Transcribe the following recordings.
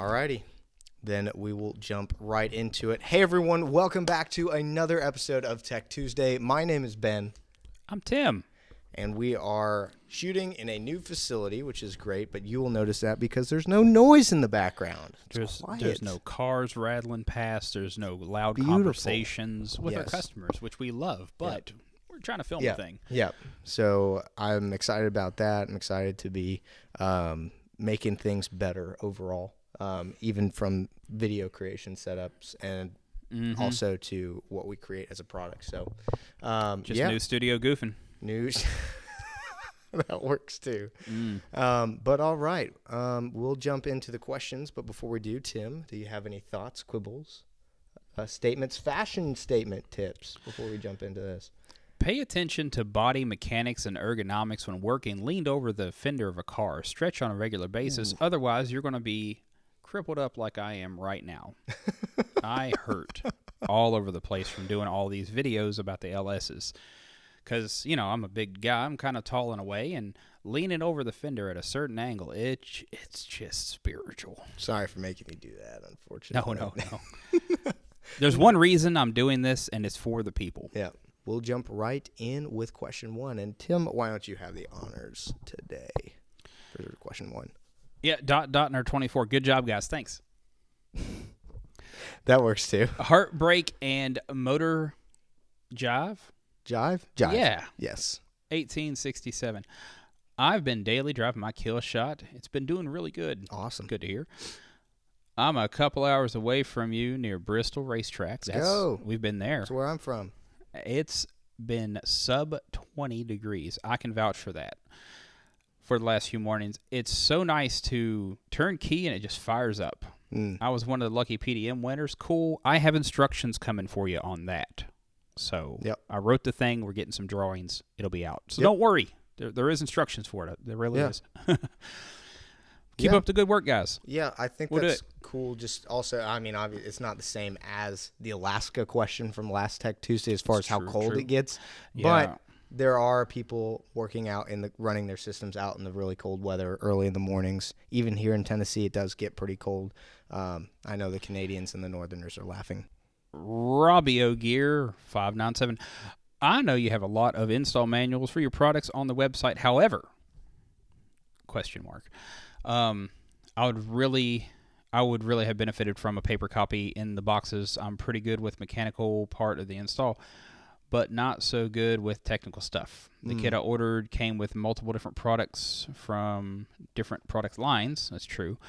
Alrighty. Then we will jump right into it. Hey, everyone. Welcome back to another episode of Tech Tuesday. My name is Ben. I'm Tim. And we are shooting in a new facility, which is great, but you will notice that because there's no noise in the background. There's no cars rattling past. There's no loud conversations with our customers, which we love, but we're trying to film the thing. Yeah. So I'm excited about that. I'm excited to be making things better overall, even from video creation setups and also to what we create as a product. So new studio goofing. News. That works too. But all right, we'll jump into the questions. But before we do, Tim, do you have any thoughts, quibbles, statements, fashion statement tips before we jump into this? Pay attention to body mechanics and ergonomics when working leaned over the fender of a car. Stretch on a regular basis. Otherwise, you're going to be crippled up like I am right now. I hurt all over the place from doing all these videos about the LSs. Because, you know, I'm a big guy. I'm kind of tall in a way. And leaning over the fender at a certain angle, it's just spiritual. Sorry for making you do that, unfortunately. No. There's one reason I'm doing this, and it's for the people. Yeah. We'll jump right in with question one. And, Tim, why don't you have the honors today for question one? Yeah, Dotner 24. Good job, guys. Thanks. That works, too. Heartbreak and motor jive. Jive? Yeah. Yes. 1867. I've been daily driving my kill shot. It's been doing really good. Awesome. Good to hear. I'm a couple hours away from you near Bristol Racetrack. Let's go. We've been there. That's where I'm from. It's been sub 20 degrees. I can vouch for that. For the last few mornings, it's so nice to turn key and it just fires up. I was one of the lucky PDM winners. Cool. I have instructions coming for you on that. So I wrote the thing. We're getting some drawings. It'll be out. So don't worry. There is instructions for it. There really is. Keep up the good work, guys. Yeah, I think that's cool. Just also, I mean, obviously, it's not the same as the Alaska question from last Tech Tuesday as far as how cold it gets. Yeah. But there are people working out running their systems out in the really cold weather early in the mornings. Even here in Tennessee, it does get pretty cold. I know the Canadians and the Northerners are laughing. Robbie O'Gear 597. I know you have a lot of install manuals for your products on the website. However, I would really have benefited from a paper copy in the boxes. I'm pretty good with mechanical part of the install, but not so good with technical stuff. The kit I ordered came with multiple different products from different product lines. That's true.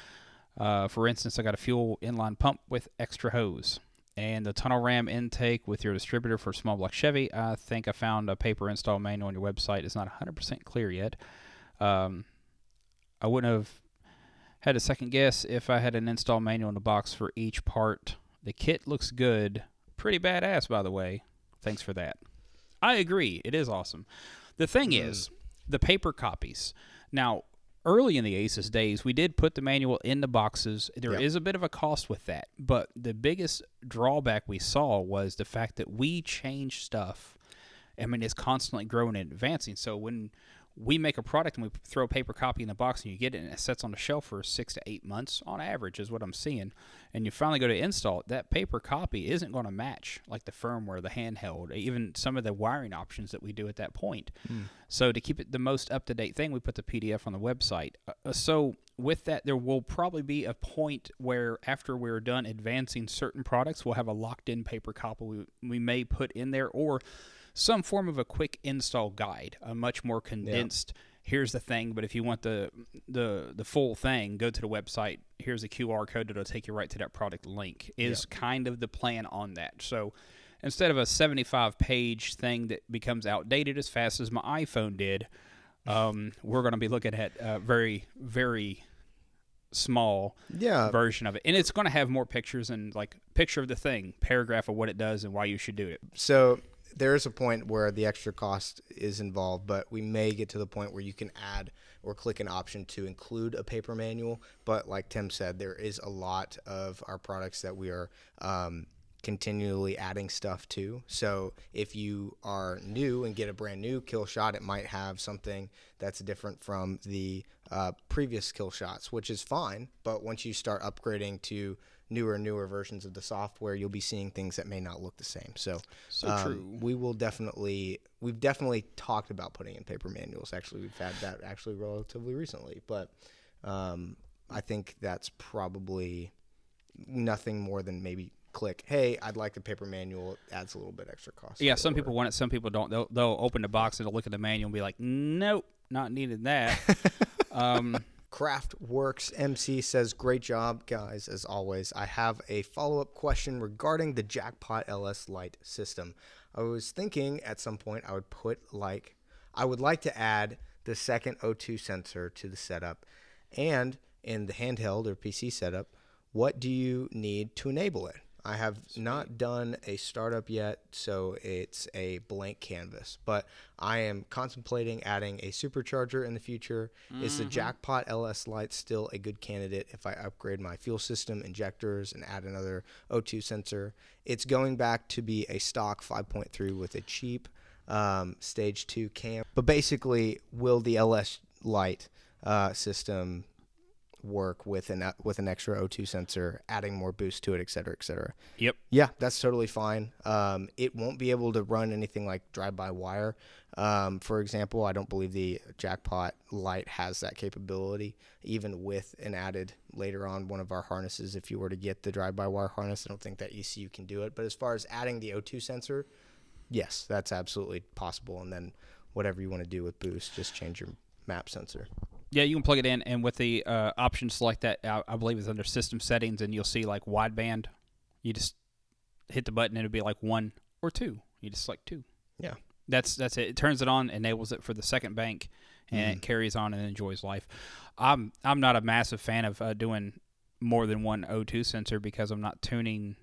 For instance, I got a fuel inline pump with extra hose. And the tunnel ram intake with your distributor for small block Chevy. I think I found a paper install manual on your website. It's not 100% clear yet. I wouldn't have had a second guess if I had an install manual in the box for each part. The kit looks good. Pretty badass, by the way. Thanks for that. I agree. It is awesome. The thing is, the paper copies. Now, early in the Aces days, we did put the manual in the boxes. There is a bit of a cost with that, but the biggest drawback we saw was the fact that we change stuff. I mean, it's constantly growing and advancing. So when we make a product and we throw a paper copy in the box and you get it and it sits on the shelf for 6 to 8 months on average is what I'm seeing, and you finally go to install it, that paper copy isn't going to match like the firmware, the handheld, even some of the wiring options that we do at that point. So to keep it the most up-to-date thing, we put the PDF on the website. So with that, there will probably be a point where after we're done advancing certain products, we'll have a locked-in paper copy we may put in there, or some form of a quick install guide, a much more condensed, here's the thing, but if you want the full thing, go to the website, here's a QR code that'll take you right to that product link, is kind of the plan on that. So instead of a 75-page thing that becomes outdated as fast as my iPhone did, we're going to be looking at a very, very small version of it. And it's going to have more pictures and like picture of the thing, paragraph of what it does and why you should do it. So there is a point where the extra cost is involved, but we may get to the point where you can add or click an option to include a paper manual. But like Tim said, there is a lot of our products that we are continually adding stuff to. So if you are new and get a brand new kill shot, it might have something that's different from the previous kill shots, which is fine. But once you start upgrading to newer versions of the software, you'll be seeing things that may not look the same. So true. We've definitely talked about putting in paper manuals. Actually, we've had that actually relatively recently, but I think that's probably nothing more than maybe click, hey, I'd like the paper manual. It adds a little bit extra cost. Yeah, some people want it, some people don't. They'll open the box and they'll look at the manual and be like, nope, not needed that. Craftworks MC says, great job, guys, as always. I have a follow-up question regarding the Jackpot LS Lite system. I was thinking at some point I would like to add the second O2 sensor to the setup. And in the handheld or PC setup, what do you need to enable it? I have not done a startup yet, so it's a blank canvas. But I am contemplating adding a supercharger in the future. Is the Jackpot LS Lite still a good candidate if I upgrade my fuel system, injectors, and add another O2 sensor? It's going back to be a stock 5.3 with a cheap stage 2 cam. But basically, will the LS Lite system work with an extra O2 sensor, adding more boost to it, et cetera, et cetera? Yep. Yeah, that's totally fine. It won't be able to run anything like drive-by-wire. For example, I don't believe the Jackpot Lite has that capability, even with an added later on one of our harnesses. If you were to get the drive-by-wire harness, I don't think that ECU can do it. But as far as adding the O2 sensor, yes, that's absolutely possible. And then whatever you want to do with boost, just change your map sensor. Yeah, you can plug it in, and with the options like that, I believe it's under system settings, and you'll see like wideband. You just hit the button, and it'll be like 1 or 2. You just select 2. Yeah, that's it. It turns it on, enables it for the second bank, and it carries on and enjoys life. I'm not a massive fan of doing more than one O2 sensor because I'm not tuning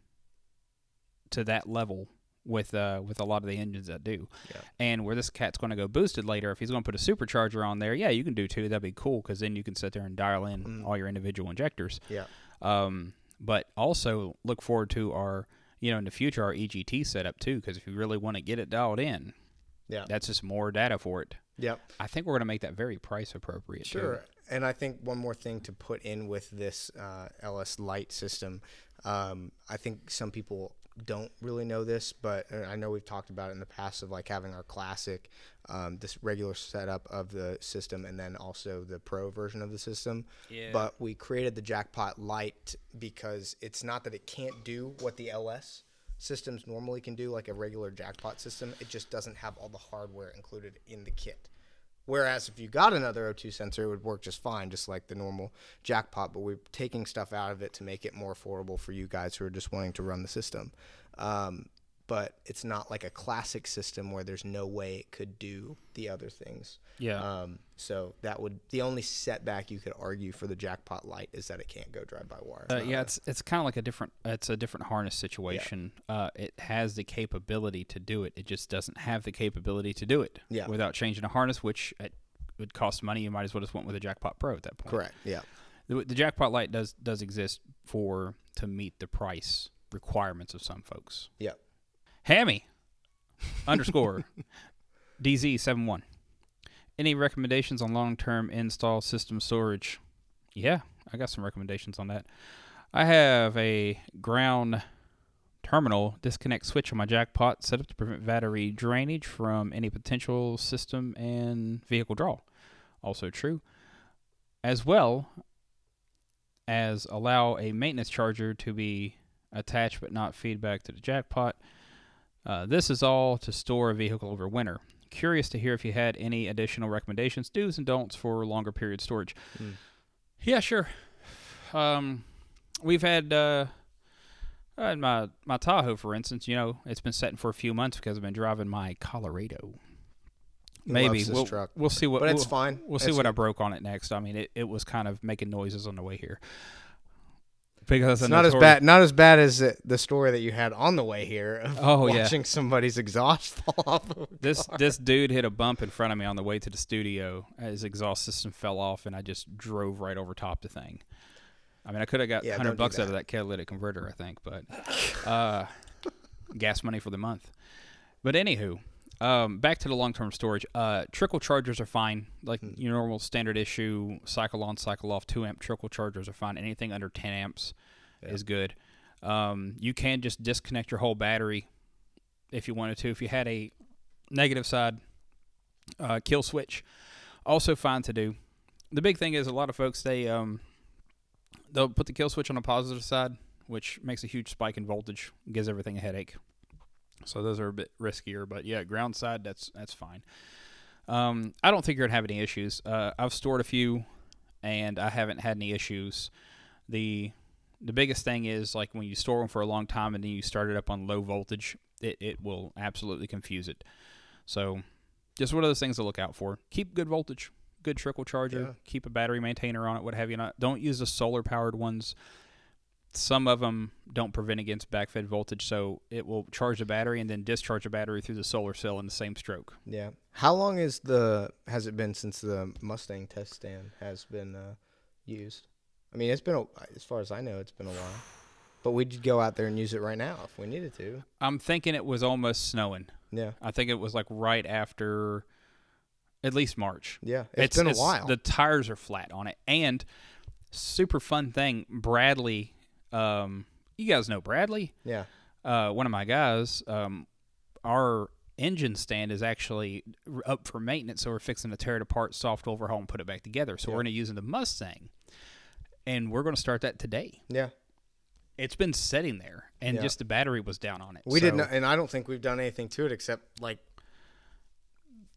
to that level with a lot of the engines that do. Yeah. And where this cat's going to go boosted later, if he's going to put a supercharger on there, yeah, you can do 2. That'd be cool because then you can sit there and dial in all your individual injectors. Yeah. But also look forward to our, in the future, our EGT setup too, because if you really want to get it dialed in, that's just more data for it. Yep. I think we're going to make that very price appropriate. Sure. Too. And I think one more thing to put in with this LS Lite system, I think some people don't really know this, but I know we've talked about it in the past of like having our classic, this regular setup of the system, and then also the pro version of the system. Yeah. But we created the Jackpot Lite because it's not that it can't do what the LS systems normally can do, like a regular Jackpot system. It just doesn't have all the hardware included in the kit. Whereas if you got another O2 sensor, it would work just fine, just like the normal Jackpot, but we're taking stuff out of it to make it more affordable for you guys who are just wanting to run the system. But it's not like a classic system where there's no way it could do the other things. Yeah. So the only setback you could argue for the Jackpot Lite is that it can't go drive-by-wire. It's kind of like a different harness situation. Yeah. It has the capability to do it. It just doesn't have the capability to do it without changing a harness, which would cost money. You might as well just went with a Jackpot Pro at that point. Correct. Yeah. The Jackpot Lite does exist to meet the price requirements of some folks. Yeah. Hammy _ DZ71. Any recommendations on long-term install system storage? Yeah, I got some recommendations on that. I have a ground terminal disconnect switch on my Jackpot set up to prevent battery drainage from any potential system and vehicle draw. Also true. As well as allow a maintenance charger to be attached but not feedback to the Jackpot. This is all to store a vehicle over winter. Curious to hear if you had any additional recommendations, do's and don'ts for longer period storage. Yeah, sure. We've had my Tahoe, for instance. It's been sitting for a few months because I've been driving my Colorado. Maybe we'll see what. But it's fine. We'll see what I broke on it next. I mean, it was kind of making noises on the way here. Because it's not as bad as the story that you had on the way here of watching somebody's exhaust fall off of a car. This dude hit a bump in front of me on the way to the studio. His exhaust system fell off, and I just drove right over top the thing. I mean, I could have got $100 out of that catalytic converter, I think, but gas money for the month. But anywho, back to the long-term storage. Trickle chargers are fine. Like your normal standard issue, cycle on, cycle off, 2-amp trickle chargers are fine. Anything under 10 amps is good. You can just disconnect your whole battery if you wanted to. If you had a negative side kill switch, also fine to do. The big thing is a lot of folks, they'll put the kill switch on the positive side, which makes a huge spike in voltage, gives everything a headache. So those are a bit riskier, but yeah, ground side, that's fine. I don't think you're gonna have any issues. I've stored a few, and I haven't had any issues. The biggest thing is like when you store them for a long time and then you start it up on low voltage, it will absolutely confuse it. So just one of those things to look out for. Keep good voltage, good trickle charger. Yeah. Keep a battery maintainer on it, what have you not. Don't use the solar powered ones. Some of them don't prevent against backfed voltage, so it will charge the battery and then discharge the battery through the solar cell in the same stroke. Yeah. How long has it been since the Mustang test stand has been used? I mean, it's been, as far as I know, it's been a while. But we'd go out there and use it right now if we needed to. I'm thinking it was almost snowing. Yeah. I think it was like right after at least March. Yeah. It's been a while. The tires are flat on it. And super fun thing, Bradley, you guys know Bradley? Yeah. One of my guys, our engine stand is actually up for maintenance, so we're fixing to tear it apart, soft overhaul, and put it back together. So we're going to use the Mustang, and we're going to start that today. Yeah. It's been sitting there, and just the battery was down on it. We didn't, and I don't think we've done anything to it except, like,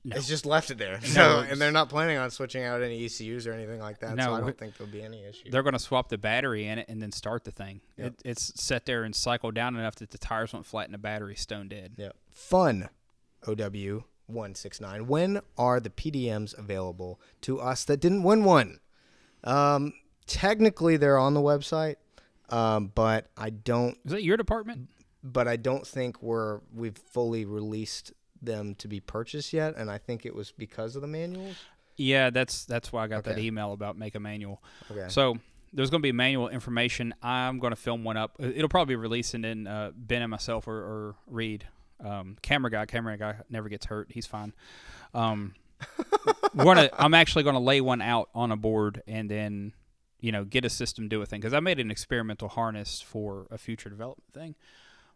it's just left it there. So, and they're not planning on switching out any ECUs or anything like that, so I don't think there'll be any issue. They're going to swap the battery in it and then start the thing. Yep. It's set there and cycled down enough that the tires won't flatten the battery, stone dead. Yeah. Fun, OW169. When are the PDMs available to us that didn't win one? Technically, they're on the website, but I don't... Is that your department? But I don't think we've fully released them to be purchased yet, and I think it was because of the manuals. Yeah, that's why I got that email about make a manual. Okay. So there's going to be manual information. I'm going to film one up. It'll probably be releasing in Ben and myself or Reed. Camera guy never gets hurt. He's fine. I'm actually going to lay one out on a board and then get a system do a thing, because I made an experimental harness for a future development thing,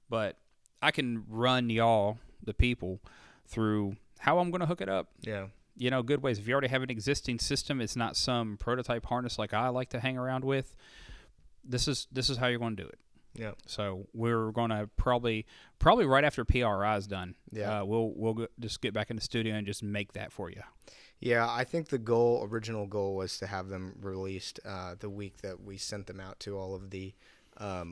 but I can run y'all, the people, through how I'm going to hook it up. Yeah. Good ways. If you already have an existing system, it's not some prototype harness like I like to hang around with. This is how you're going to do it. Yeah. So we're going to probably right after PRI is done. Yeah. We'll just get back in the studio and just make that for you. Yeah, I think the original goal was to have them released the week that we sent them out to all of the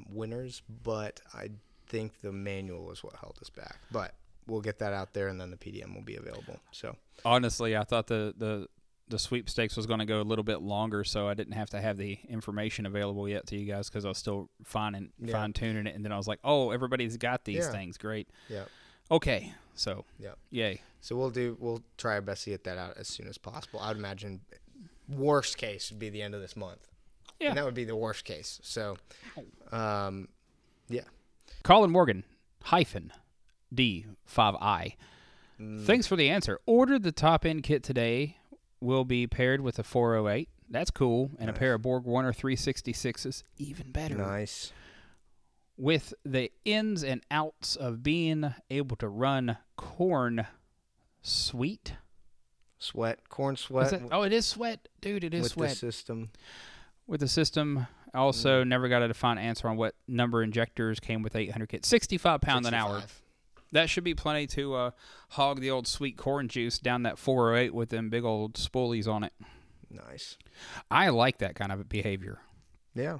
winners, but I think the manual is what held us back. But we'll get that out there, and then the PDM will be available. So honestly, I thought the sweepstakes was going to go a little bit longer, so I didn't have to have the information available yet to you guys, because I was still fine-tuning it, and then I was like, oh, everybody's got these things. Great. Yeah. Okay. So, yay. So we'll try our best to get that out as soon as possible. I would imagine worst case would be the end of this month. Yeah. And that would be the worst case. So, yeah. Colin Morgan, -D5I. Thanks for the answer. Ordered the top-end kit today. Will be paired with a 408. That's cool. And a pair of Borg Warner 366s. Even better. Nice. With the ins and outs of being able to run corn sweet. Corn sweat. It is sweat. Dude, it is sweat. With the system. I also never got a defined answer on what number injectors came with 800 kit. 65 pounds an hour. That should be plenty to hog the old sweet corn juice down that 408 with them big old spoolies on it. Nice. I like that kind of behavior. Yeah.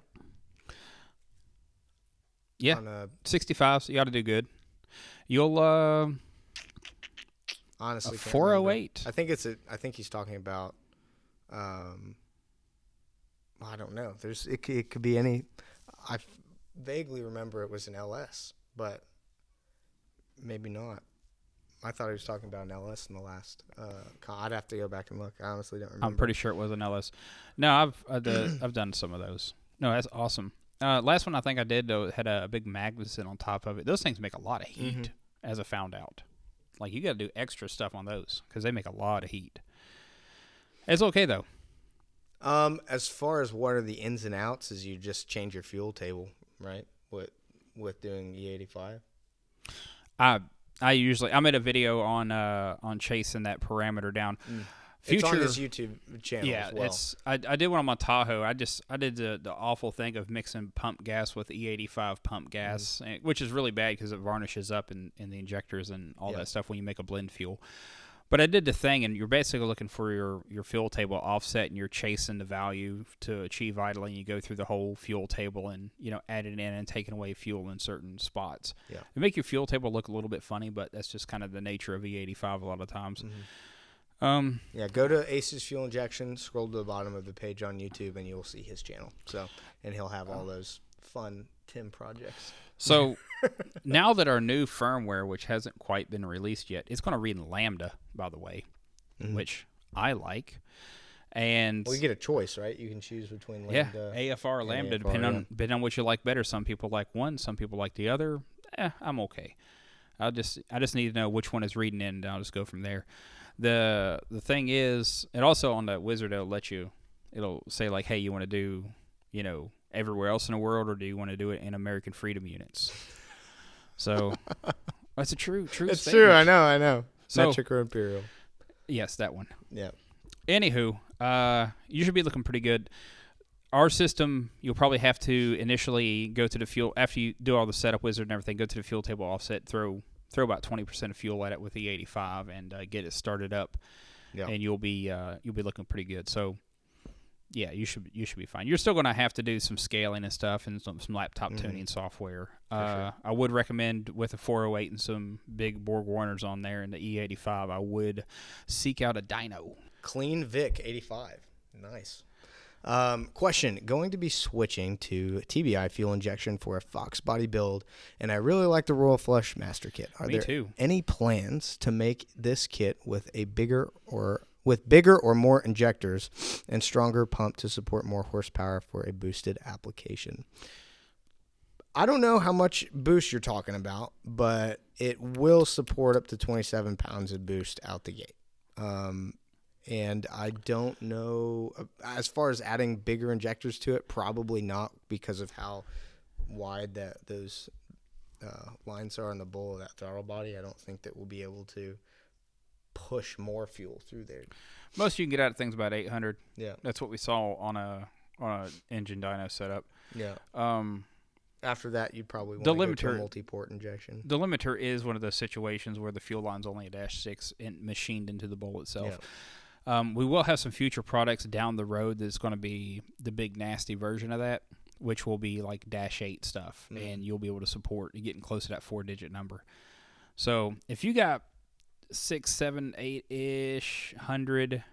Yeah. 65, so you ought to do good. You'll honestly a 408. I think he's talking about I don't know. It could be any. I vaguely remember it was an LS, but maybe not. I thought he was talking about an LS in the last. I'd have to go back and look. I honestly don't remember. I'm pretty sure it was an LS. No, I've done some of those. No, that's awesome. Last one I think I did, though, had a big magnet on top of it. Those things make a lot of heat, as I found out. Like, you got to do extra stuff on those because they make a lot of heat. It's okay, though. As far as what are the ins and outs, is you just change your fuel table, right? With doing E85. I made a video on chasing that parameter down. It's on his YouTube channel as well. I did one on my Tahoe. I did the awful thing of mixing pump gas with E85 pump gas, which is really bad because it varnishes up in the injectors and all that stuff when you make a blend fuel. But I did the thing, and you're basically looking for your fuel table offset, and you're chasing the value to achieve idling. You go through the whole fuel table and, adding in and taking away fuel in certain spots. Yeah. It make your fuel table look a little bit funny, but that's just kind of the nature of E85 a lot of times. Go to Aces Fuel Injection, scroll to the bottom of the page on YouTube, and you'll see his channel. And he'll have all those fun Tim projects. So now that our new firmware, which hasn't quite been released yet, it's going to read in Lambda, by the way, which I like. And you get a choice, right? You can choose between Lambda, AFR or Lambda, depending on what you like better. Some people like one, some people like the other. I'm okay. I just need to know which one is reading in, and I'll just go from there. The thing is, and also on the wizard, it'll say like, hey, you want to do, everywhere else in the world, or do you want to do it in American Freedom Units? So that's a true it's statement. true. I know. So, metric or imperial? Yes, that one. Yeah. Anywho, you should be looking pretty good. Our system, you'll probably have to initially go to the fuel after you do all the setup wizard and everything. Go to the fuel table offset, throw about 20% of fuel at it with the 85, and get it started up. Yeah. And you'll be looking pretty good. So. Yeah, you should be fine. You're still going to have to do some scaling and stuff and some laptop tuning software. Sure. I would recommend with a 408 and some big Borg Warners on there and the E85, I would seek out a dyno. Clean Vic 85. Nice. Question. Going to be switching to TBI fuel injection for a Fox body build, and I really like the Royal Flush Master Kit. Are there any plans to make this kit with bigger or more injectors and stronger pump to support more horsepower for a boosted application? I don't know how much boost you're talking about, but it will support up to 27 pounds of boost out the gate. And I don't know, as far as adding bigger injectors to it, probably not, because of how wide those lines are on the bowl of that throttle body. I don't think that we'll be able to push more fuel through there. Most you can get out of things about 800. Yeah, that's what we saw on a engine dyno setup. Yeah. After that, you'd probably want to go to a multi-port injection. The limiter is one of those situations where the fuel line's only a -6 and machined into the bowl itself. Yeah. We will have some future products down the road that's going to be the big nasty version of that, which will be like -8 stuff, and you'll be able to support getting close to that 4-digit number. So if you got 6, 7, 8-ish, 100,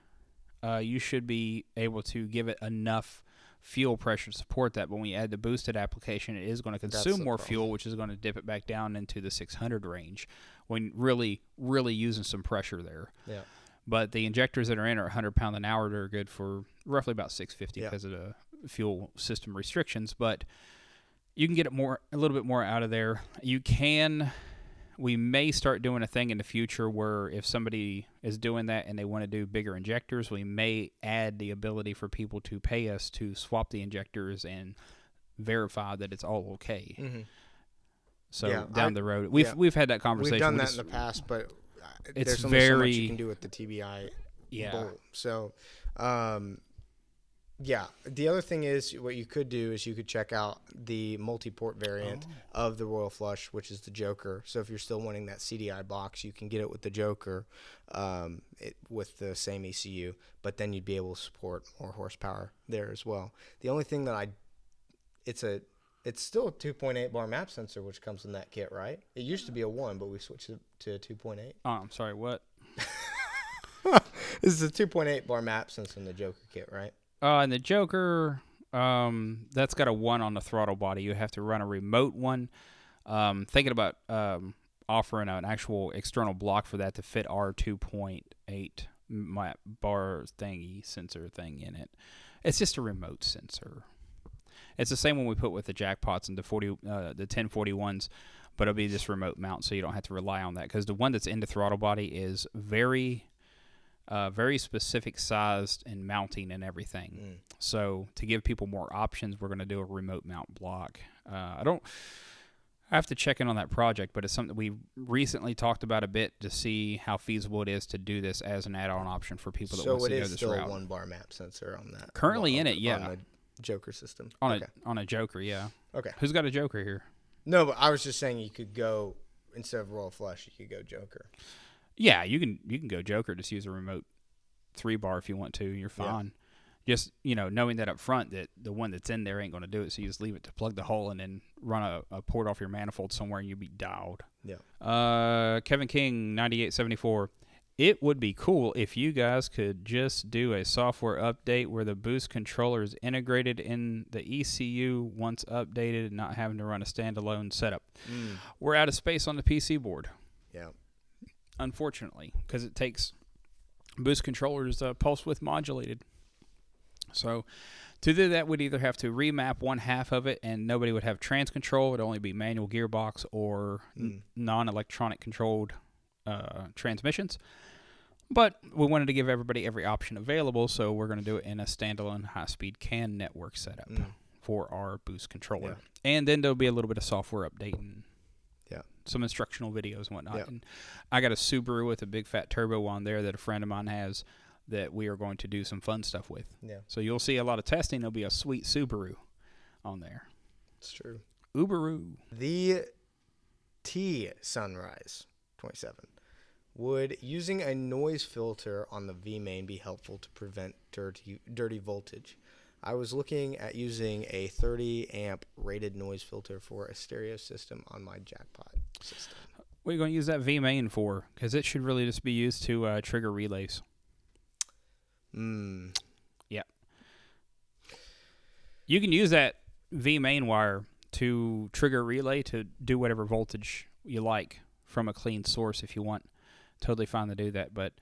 you should be able to give it enough fuel pressure to support that. But when you add the boosted application, it is going to consume more fuel, which is going to dip it back down into the 600 range when really, really using some pressure there. Yeah. But the injectors that are in are 100 pound an hour. They're good for roughly about 650 because of the fuel system restrictions. But you can get it a little bit more out of there. We may start doing a thing in the future where if somebody is doing that and they want to do bigger injectors, we may add the ability for people to pay us to swap the injectors and verify that it's all okay. Mm-hmm. So down the road, we've had that conversation. We've done that in the past, but there's only so much you can do with the TBI bowl. So, the other thing is what you could do is you could check out the multi-port variant of the Royal Flush, which is the Joker. So if you're still wanting that CDI box, you can get it with the Joker, with the same ECU, but then you'd be able to support more horsepower there as well. The only thing that it's still a 2.8 bar map sensor, which comes in that kit, right? It used to be a 1, but we switched it to a 2.8. Oh, I'm sorry, what? This is a 2.8 bar map sensor in the Joker kit, right? And the Joker, that's got a 1 on the throttle body. You have to run a remote one. Thinking about offering an actual external block for that to fit our 2.8 bar thingy sensor thing in it. It's just a remote sensor. It's the same one we put with the Jackpots and the 1041s, but it'll be this remote mount, so you don't have to rely on that, because the one that's in the throttle body is very specific sized and mounting and everything. So to give people more options, we're going to do a remote mount block. I have to check in on that project, but it's something we recently talked about a bit to see how feasible it is to do this as an add-on option for people that want to go this route. So it is still a 1-bar map sensor on that. Currently in it, yeah. On the Joker system. On a Joker, yeah. Okay. Who's got a Joker here? No, but I was just saying you could go, instead of Royal Flush, you could go Joker. Yeah, you can go Joker. Just use a remote 3-bar if you want to. You're fine. Yeah. Just, knowing that up front that the one that's in there ain't going to do it, so you just leave it to plug the hole and then run a port off your manifold somewhere and you'll be dialed. Yeah. Kevin King, 9874. It would be cool if you guys could just do a software update where the boost controller is integrated in the ECU once updated and not having to run a standalone setup. We're out of space on the PC board. Yeah. Unfortunately, because it takes boost controllers pulse width modulated. So to do that, we'd either have to remap one half of it and nobody would have trans control. It would only be manual gearbox or non-electronic controlled transmissions. But we wanted to give everybody every option available, so we're going to do it in a standalone high-speed CAN network setup for our boost controller. Yeah. And then there'll be a little bit of software update and some instructional videos and whatnot. Yeah. And I got a Subaru with a big fat turbo on there that a friend of mine has that we are going to do some fun stuff with. Yeah. So you'll see a lot of testing. There'll be a sweet Subaru on there. It's true. Uberoo. The T Sunrise 27. Would using a noise filter on the V main be helpful to prevent dirty voltage? I was looking at using a 30 amp rated noise filter for a stereo system on my Jackpot system. What are you going to use that V main for? Because it should really just be used to trigger relays. Yeah. You can use that V main wire to trigger a relay to do whatever voltage you like from a clean source if you want. Totally fine to do that, but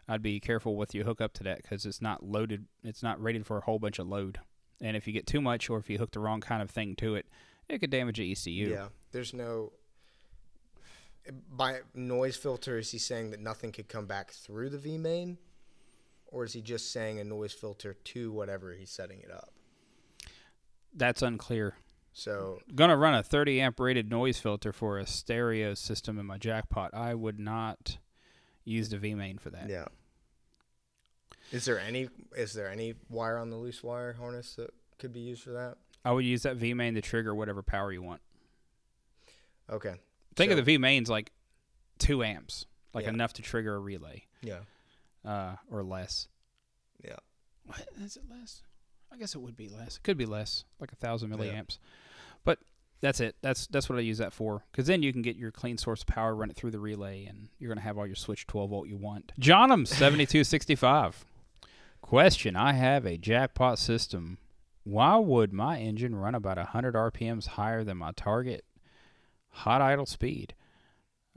I'd be careful with you hook up to that because it's not loaded. It's not rated for a whole bunch of load. And if you get too much or if you hook the wrong kind of thing to it, it could damage the ECU. Yeah, there's no... By noise filter, is he saying that nothing could come back through the V main? Or is he just saying a noise filter to whatever he's setting it up? That's unclear. So, gonna run a 30 amp rated noise filter for a stereo system in my Jackpot. I would not use the V main for that. Yeah. Is there any wire on the loose wire harness that could be used for that? I would use that V main to trigger whatever power you want. Okay. Think of the V mains like 2 amps, like enough to trigger a relay. Yeah. Or less. Yeah. What is it less? I guess it would be less. It could be less, like 1,000 milliamps. But that's it. That's what I use that for. Because then you can get your clean source power, run it through the relay, and you're going to have all your switch 12 volt you want. Johnum 7265. Question: I have a Jackpot system. Why would my engine run about 100 RPMs higher than my target hot idle speed?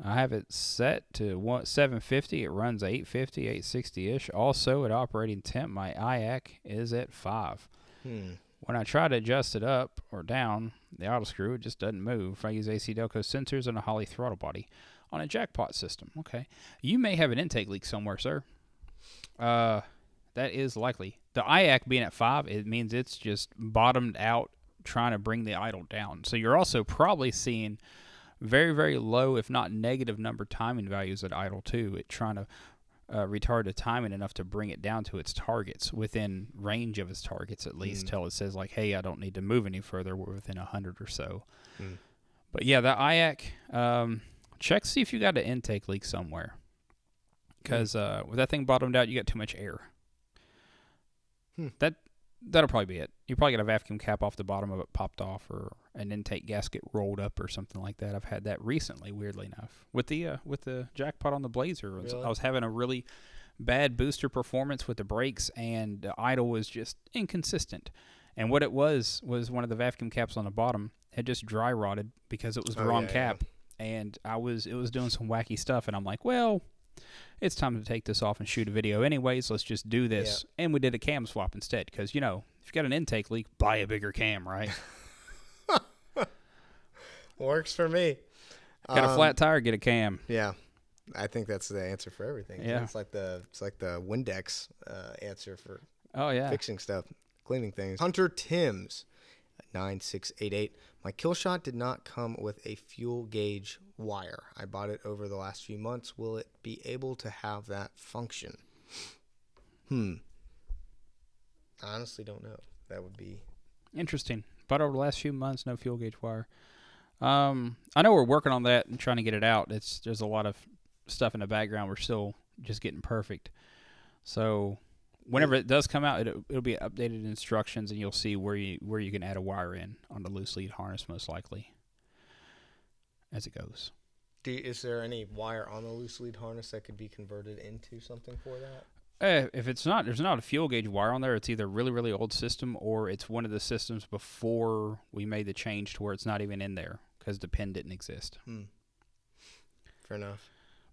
I have it set to 750. It runs 850, 860-ish. Also, at operating temp, my IAC is at 5. When I try to adjust it up or down, the auto screw, it just doesn't move. I use AC Delco sensors and a Holley throttle body on a Jackpot system. Okay. You may have an intake leak somewhere, sir. That is likely. The IAC being at 5, it means it's just bottomed out trying to bring the idle down. So you're also probably seeing very, very low, if not negative number timing values at idle too. It trying to retard the timing enough to bring it down to its targets, within range of its targets at least, till it says like, hey, I don't need to move any further. We're within 100 or so. But yeah, the IAC, check see if you got an intake leak somewhere. Because with that thing bottomed out, you got too much air. That'll probably be it. You probably got a vacuum cap off the bottom of it popped off, or an intake gasket rolled up, or something like that. I've had that recently, weirdly enough, with the Jackpot on the Blazer. Really? I was having a really bad booster performance with the brakes, and the idle was just inconsistent. And what it was one of the vacuum caps on the bottom had just dry rotted because it was the wrong cap, and it was doing some wacky stuff. And I'm like, well, it's time to take this off and shoot a video anyways. Let's just do this. Yeah. And we did a cam swap instead because, if you got an intake leak, buy a bigger cam, right? Works for me. Got a flat tire, get a cam. Yeah. I think that's the answer for everything. Yeah. It's like the Windex answer for fixing stuff, cleaning things. Hunter Timms, 9688. My kill shot did not come with a fuel gauge wire. I bought it over the last few months. Will it be able to have that function? I honestly don't know. That would be interesting. Bought over the last few months, no fuel gauge wire. I know we're working on that and trying to get it out. There's a lot of stuff in the background. We're still just getting perfect. So whenever it does come out, it'll be updated instructions, and you'll see where you can add a wire in on the loose lead harness, most likely, as it goes. Is there any wire on the loose lead harness that could be converted into something for that? If there's not a fuel gauge wire on there, it's either a really, really old system or it's one of the systems before we made the change to where it's not even in there because the pin didn't exist. Fair enough.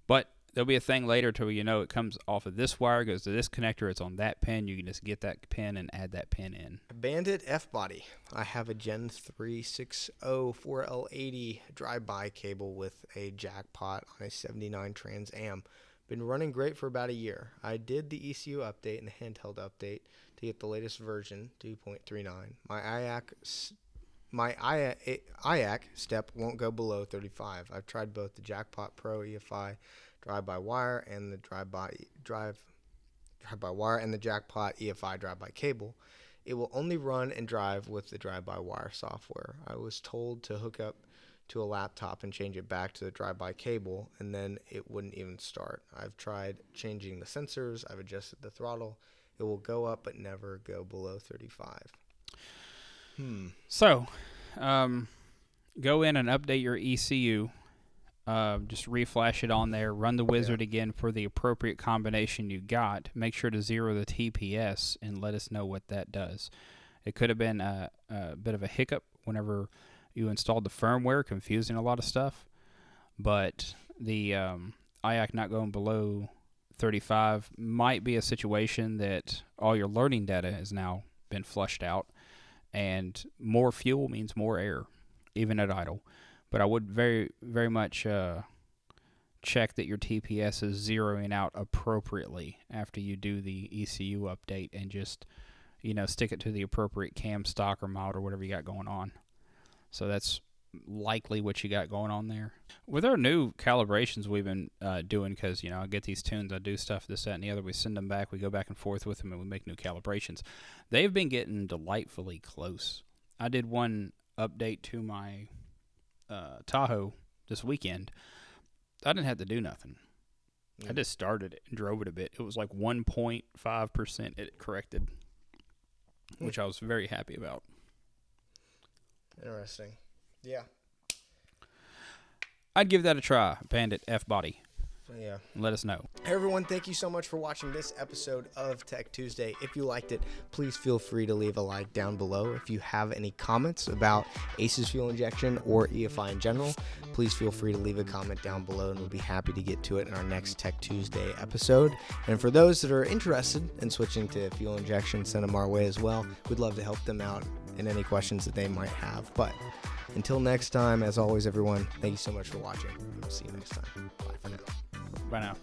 But there'll be a thing later to where it comes off of this wire, goes to this connector, it's on that pin. You can just get that pin and add that pin in. Bandit F-Body. I have a Gen 360 4L80 drive-by cable with a Jackpot on a 79 Trans Am. Been running great for about a year. I did the ECU update and the handheld update to get the latest version, 2.39. My IAC step won't go below 35. I've tried both the Jackpot Pro EFI drive-by-wire and the drive-by-wire and the Jackpot EFI drive-by cable. It will only run and drive with the drive-by-wire software. I was told to hook up to a laptop and change it back to the drive-by cable, and then it wouldn't even start. I've tried changing the sensors. I've adjusted the throttle. It will go up but never go below 35. So, go in and update your ECU. Just reflash it on there. Run the wizard again for the appropriate combination you got. Make sure to zero the TPS and let us know what that does. It could have been a bit of a hiccup whenever you installed the firmware, confusing a lot of stuff. But the IAC not going below 35 might be a situation that all your learning data has now been flushed out, and more fuel means more air, even at idle. But I would very, very much check that your TPS is zeroing out appropriately after you do the ECU update, and just stick it to the appropriate cam stock or mod or whatever you got going on. So that's likely what you got going on there. With our new calibrations we've been doing, because, I get these tunes, I do stuff, this, that, and the other. We send them back, we go back and forth with them, and we make new calibrations. They've been getting delightfully close. I did one update to my Tahoe this weekend. I didn't have to do nothing. I just started it and drove it a bit. It was like 1.5% it corrected, which I was very happy about. Interesting. Yeah. I'd give that a try, Bandit F-Body. Yeah. Let us know. Hey everyone, thank you so much for watching this episode of Tech Tuesday. If you liked it, please feel free to leave a like down below. If you have any comments about Aces fuel injection or EFI in general, please feel free to leave a comment down below, and we'll be happy to get to it in our next Tech Tuesday episode. And for those that are interested in switching to fuel injection, send them our way as well. We'd love to help them out in any questions that they might have. But until next time, as always, everyone, thank you so much for watching. We'll see you next time. Bye for now. Bye now.